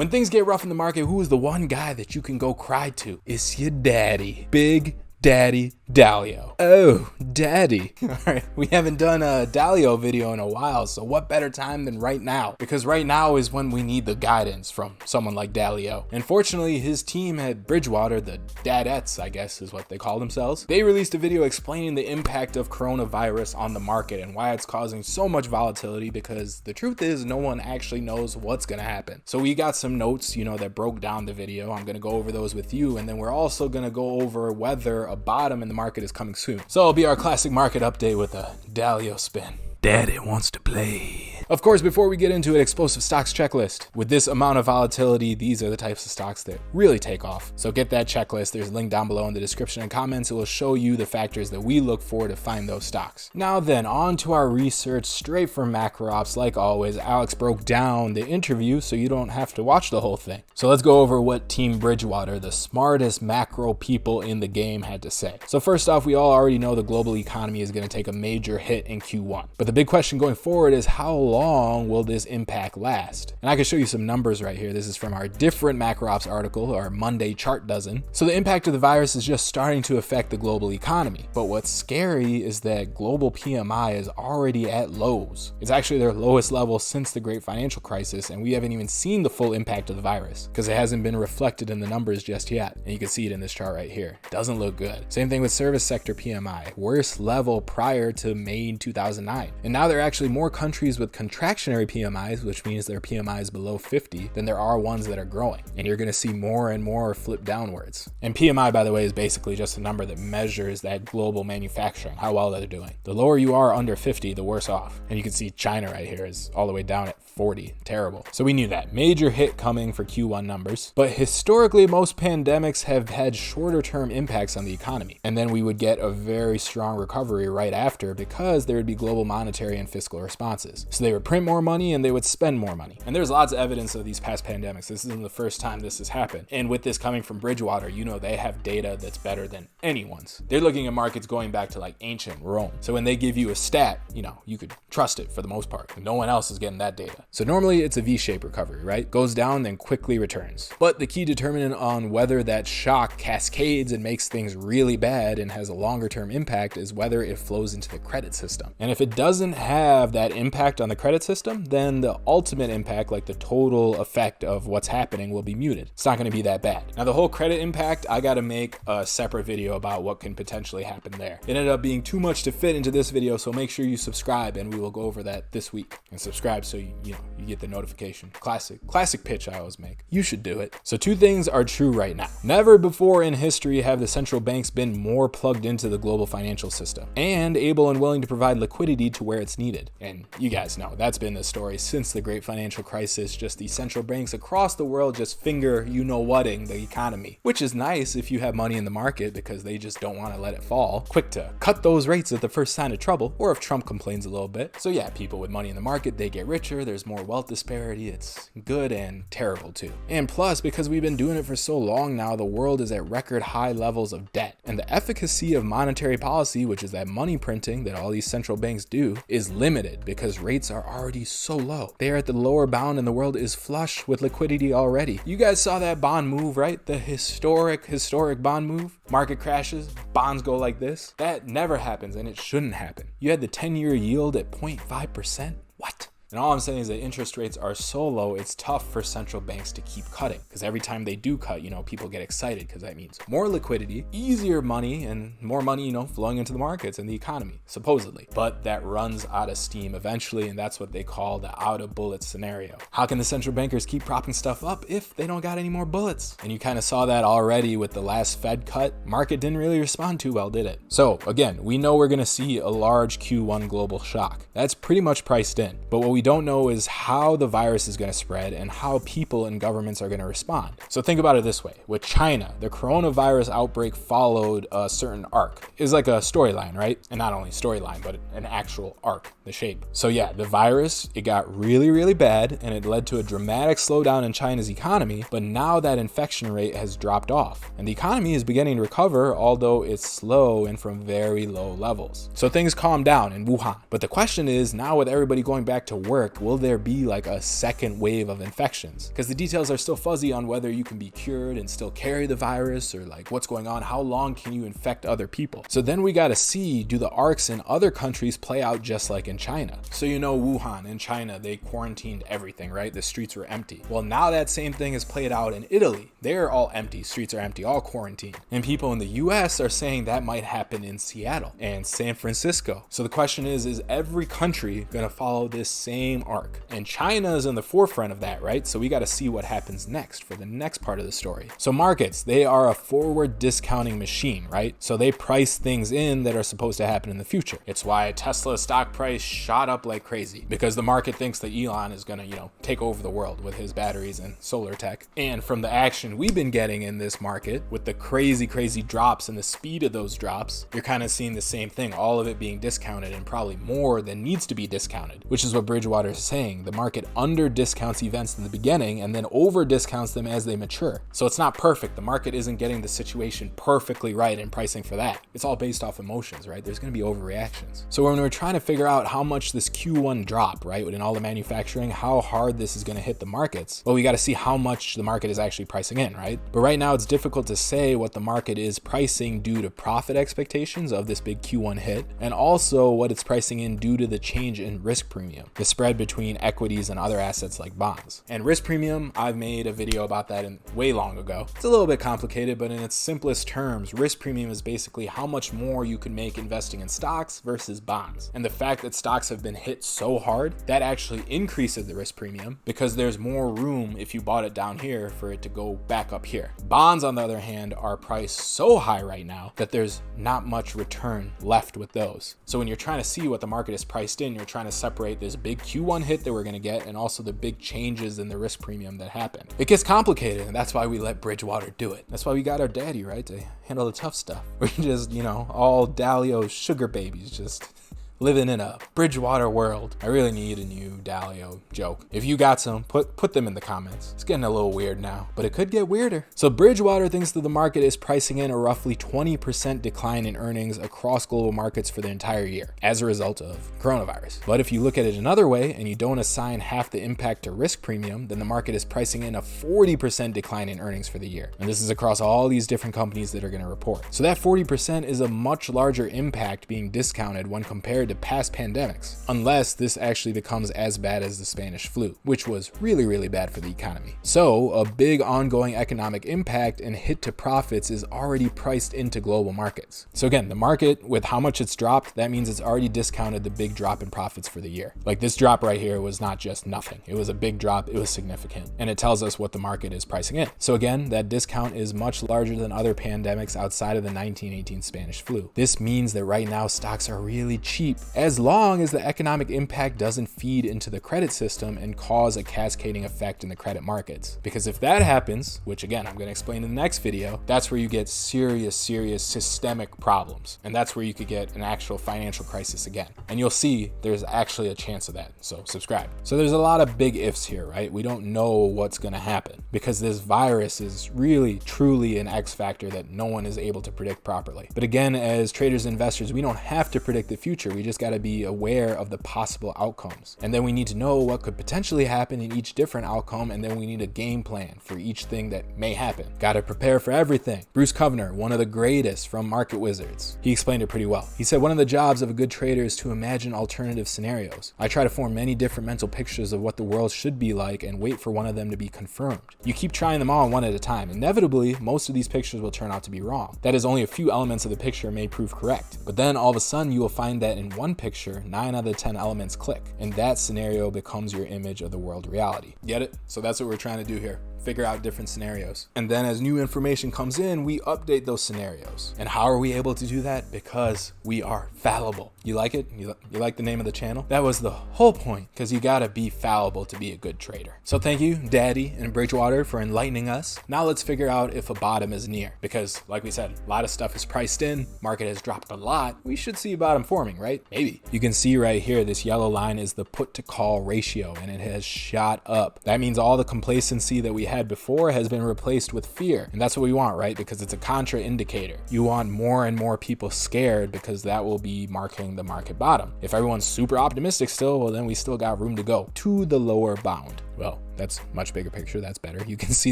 When things get rough in the market, who is the one guy that you can go cry to? It's your daddy. Big Daddy Dalio. Oh, daddy. All right, we haven't done a Dalio video in a while, so what better time than right now? Because right now is when we need the guidance from someone like Dalio. Unfortunately, his team at Bridgewater, the Dadettes, I guess is what they call themselves, they released a video explaining the impact of coronavirus on the market and why it's causing so much volatility, because the truth is no one actually knows what's gonna happen. So we got some notes, that broke down the video. I'm gonna go over those with you, and then we're also gonna go over whether a bottom in the market is coming soon. So it'll be our classic market update with a Dalio spin. Daddy wants to play. Of course, before we get into an explosive stocks checklist, with this amount of volatility, these are the types of stocks that really take off. So get that checklist. There's a link down below in the description and comments. It will show you the factors that we look for to find those stocks. Now then, on to our research straight from Macro Ops. Like always, Alex broke down the interview so you don't have to watch the whole thing. So let's go over what Team Bridgewater, the smartest macro people in the game, had to say. So first off, we all already know the global economy is going to take a major hit in Q1. But the big question going forward is how long will this impact last? And I can show you some numbers right here. This is from our different Macro Ops article, our Monday chart dozen. So the impact of the virus is just starting to affect the global economy. But what's scary is that global PMI is already at lows. It's actually their lowest level since the great financial crisis, and we haven't even seen the full impact of the virus because it hasn't been reflected in the numbers just yet. And you can see it in this chart right here. Doesn't look good. Same thing with service sector PMI, worst level prior to May 2009. And now there are actually more countries with contractionary PMIs, which means their PMI is below 50, than there are ones that are growing. And you're going to see more and more flip downwards. And PMI, by the way, is basically just a number that measures that global manufacturing, how well they're doing. The lower you are under 50, the worse off. And you can see China right here is all the way down at 40. Terrible. So we knew that. Major hit coming for Q1 numbers. But historically, most pandemics have had shorter term impacts on the economy. And then we would get a very strong recovery right after because there would be global monetary and fiscal responses. So they would print more money and they would spend more money. And there's lots of evidence of these past pandemics. This isn't the first time this has happened. And with this coming from Bridgewater, they have data that's better than anyone's. They're looking at markets going back to like ancient Rome. So when they give you a stat, you could trust it for the most part. No one else is getting that data. So normally it's a V-shaped recovery, right? Goes down, then quickly returns. But the key determinant on whether that shock cascades and makes things really bad and has a longer term impact is whether it flows into the credit system. And if it doesn't have that impact on the credit system, then the ultimate impact, like the total effect of what's happening, will be muted. It's not going to be that bad. Now the whole credit impact, I got to make a separate video about what can potentially happen there. It ended up being too much to fit into this video, so make sure you subscribe and we will go over that this week. And subscribe so you get the notification. Classic pitch I always make. You should do it. So two things are true right now. Never before in history have the central banks been more plugged into the global financial system and able and willing to provide liquidity to where it's needed. And you guys know that's been the story since the great financial crisis. Just the central banks across the world just finger whatting the economy, which is nice if you have money in the market because they just don't want to let it fall. Quick to cut those rates at the first sign of trouble, or if Trump complains a little bit. So yeah, people with money in the market, they get richer. There's more wealth disparity. It's good and terrible too. And plus, because we've been doing it for so long now, the world is at record high levels of debt. And the efficacy of monetary policy, which is that money printing that all these central banks do, is limited because rates are already so low. They are at the lower bound and the world is flush with liquidity already. You guys saw that bond move, right? The historic bond move. Market crashes, bonds go like this. That never happens and it shouldn't happen. You had the 10-year yield at 0.5%. What? And all I'm saying is that interest rates are so low, it's tough for central banks to keep cutting. Because every time they do cut, people get excited because that means more liquidity, easier money, and more money, flowing into the markets and the economy, supposedly. But that runs out of steam eventually, and that's what they call the out of bullets scenario. How can the central bankers keep propping stuff up if they don't got any more bullets? And you kind of saw that already with the last Fed cut. Market didn't really respond too well, did it? So again, we know we're going to see a large Q1 global shock. That's pretty much priced in. But what we don't know is how the virus is going to spread and how people and governments are going to respond. So think about it this way. With China, the coronavirus outbreak followed a certain arc. It's like a storyline, right? And not only storyline, but an actual arc, the shape. So yeah, the virus, it got really, really bad and it led to a dramatic slowdown in China's economy. But now that infection rate has dropped off and the economy is beginning to recover, although it's slow and from very low levels. So things calmed down in Wuhan. But the question is, now with everybody going back to work, will there be like a second wave of infections? Because the details are still fuzzy on whether you can be cured and still carry the virus, or like what's going on, how long can you infect other people? So then we got to see, do the arcs in other countries play out just like in China? So you know, Wuhan in China, they quarantined everything, right? The streets were empty. Well, now that same thing has played out in Italy. They're all empty, streets are empty, all quarantined. And people in the US are saying that might happen in Seattle and San Francisco. So the question is every country gonna follow this same arc? And China is in the forefront of that, right? So we got to see what happens next for the next part of the story. So markets, they are a forward discounting machine, right? So they price things in that are supposed to happen in the future. It's why Tesla's stock price shot up like crazy, because the market thinks that Elon is gonna, take over the world with his batteries and solar tech. And from the action we've been getting in this market with the crazy drops and the speed of those drops, you're kind of seeing the same thing, all of it being discounted and probably more than needs to be discounted, which is what Bridgewater is saying. The market under discounts events in the beginning and then over discounts them as they mature. So it's not perfect. The market isn't getting the situation perfectly right and pricing for that. It's all based off emotions, right? There's going to be overreactions. So when we're trying to figure out how much this Q1 drop, right, in all the manufacturing, how hard this is going to hit the markets, well, we got to see how much the market is actually pricing in, right? But right now it's difficult to say what the market is pricing due to profit expectations of this big Q1 hit, and also what it's pricing in due to the change in risk premium, the spread between equities and other assets like bonds. And risk premium, I've made a video about that way long ago. It's a little bit complicated, but in its simplest terms, risk premium is basically how much more you can make investing in stocks versus bonds. And the fact that stocks have been hit so hard, that actually increases the risk premium because there's more room if you bought it down here for it to go back up here. Bonds, on the other hand, are priced so high right now that there's not much return left with those. So when you're trying to see what the market is priced in, you're trying to separate this big Q1 hit that we're going to get and also the big changes in the risk premium that happen. It gets complicated, and that's why we let Bridgewater do it. That's why we got our daddy, right, to handle the tough stuff. We're just, all Dalio sugar babies, just living in a Bridgewater world. I really need a new Dalio joke. If you got some, put them in the comments. It's getting a little weird now, but it could get weirder. So Bridgewater thinks that the market is pricing in a roughly 20% decline in earnings across global markets for the entire year as a result of coronavirus. But if you look at it another way and you don't assign half the impact to risk premium, then the market is pricing in a 40% decline in earnings for the year. And this is across all these different companies that are going to report. So that 40% is a much larger impact being discounted when compared to past pandemics, unless this actually becomes as bad as the Spanish flu, which was really bad for the economy. So a big ongoing economic impact and hit to profits is already priced into global markets. So again, the market, with how much it's dropped, that means it's already discounted the big drop in profits for the year. Like this drop right here was not just nothing. It was a big drop. It was significant. And it tells us what the market is pricing in. So again, that discount is much larger than other pandemics outside of the 1918 Spanish flu. This means that right now stocks are really cheap, as long as the economic impact doesn't feed into the credit system and cause a cascading effect in the credit markets. Because if that happens, which again, I'm going to explain in the next video, that's where you get serious systemic problems. And that's where you could get an actual financial crisis again. And you'll see there's actually a chance of that. So subscribe. So there's a lot of big ifs here, right? We don't know what's going to happen because this virus is really, truly an X factor that no one is able to predict properly. But again, as traders and investors, we don't have to predict the future. We just got to be aware of the possible outcomes. And then we need to know what could potentially happen in each different outcome. And then we need a game plan for each thing that may happen. Got to prepare for everything. Bruce Kovner, one of the greatest from Market Wizards, he explained it pretty well. He said, one of the jobs of a good trader is to imagine alternative scenarios. I try to form many different mental pictures of what the world should be like and wait for one of them to be confirmed. You keep trying them all one at a time. Inevitably, most of these pictures will turn out to be wrong. That is, only a few elements of the picture may prove correct. But then all of a sudden you will find that in one picture, 9 out of 10 elements click, and that scenario becomes your image of the world reality. Get it? So that's what we're trying to do here. Figure out different scenarios. And then as new information comes in, we update those scenarios. And how are we able to do that? Because we are fallible. You like it? You like the name of the channel? That was the whole point, because you gotta be fallible to be a good trader. So thank you, Daddy and Bridgewater, for enlightening us. Now let's figure out if a bottom is near, because like we said, a lot of stuff is priced in, market has dropped a lot. We should see a bottom forming, right? Maybe. You can see right here, this yellow line is the put to call ratio, and it has shot up. That means all the complacency that we had before has been replaced with fear. And that's what we want, right? Because it's a contra-indicator. You want more and more people scared because that will be marking the market bottom. If everyone's super optimistic still, well, then we still got room to go to the lower bound. Well, that's much bigger picture. That's better. You can see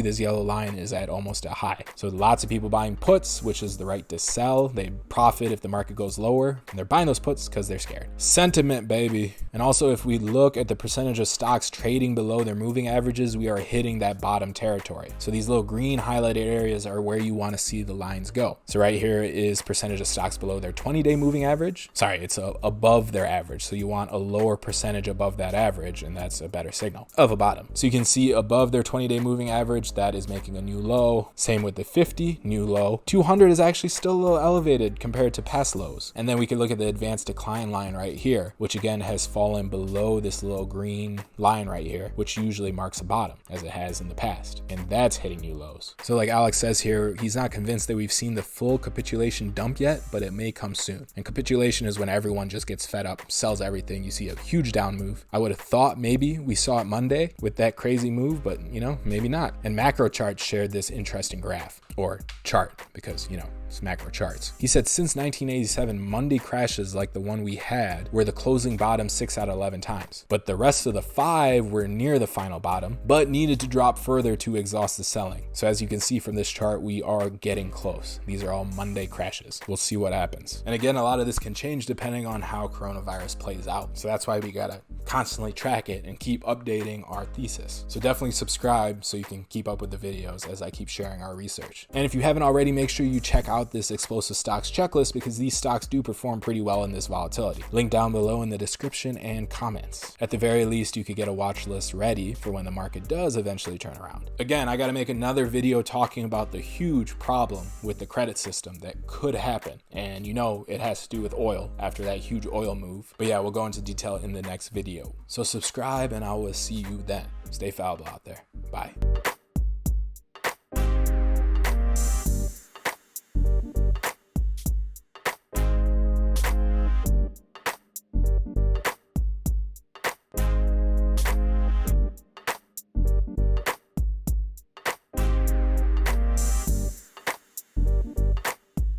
this yellow line is at almost a high. So lots of people buying puts, which is the right to sell. They profit if the market goes lower, and they're buying those puts because they're scared. Sentiment, baby. And also, if we look at the percentage of stocks trading below their moving averages, we are hitting that bottom territory. So these little green highlighted areas are where you want to see the lines go. So right here is percentage of stocks below their 20-day moving average. Sorry, it's above their average. So you want a lower percentage above that average, and that's a better signal of a bottom. So you can see above their 20-day moving average, that is making a new low. Same with the 50, new low. 200 is actually still a little elevated compared to past lows. And then we can look at the advanced decline line right here, which again has fallen below this little green line right here, which usually marks a bottom as it has in the past. And that's hitting new lows. So like Alex says here, he's not convinced that we've seen the full capitulation dump yet, but it may come soon. And capitulation is when everyone just gets fed up, sells everything. You see a huge down move. I would have thought maybe we saw it Monday with that crazy move, but maybe not. And Macro Chart shared this interesting graph, or chart, because it's macro charts. He said since 1987, Monday crashes like the one we had were the closing bottom 6 out of 11 times. But the rest of the 5 were near the final bottom, but needed to drop further to exhaust the selling. So as you can see from this chart, we are getting close. These are all Monday crashes. We'll see what happens. And again, a lot of this can change depending on how coronavirus plays out. So that's why we gotta constantly track it and keep updating our thesis. So definitely subscribe so you can keep up with the videos as I keep sharing our research. And if you haven't already, make sure you check out this explosive stocks checklist because these stocks do perform pretty well in this volatility. Link down below in the description and comments. At the very least, you could get a watch list ready for when the market does eventually turn around. Again, I got to make another video talking about the huge problem with the credit system that could happen. And it has to do with oil after that huge oil move. But yeah, we'll go into detail in the next video. So subscribe and I will see you then. Stay fallible out there. Bye.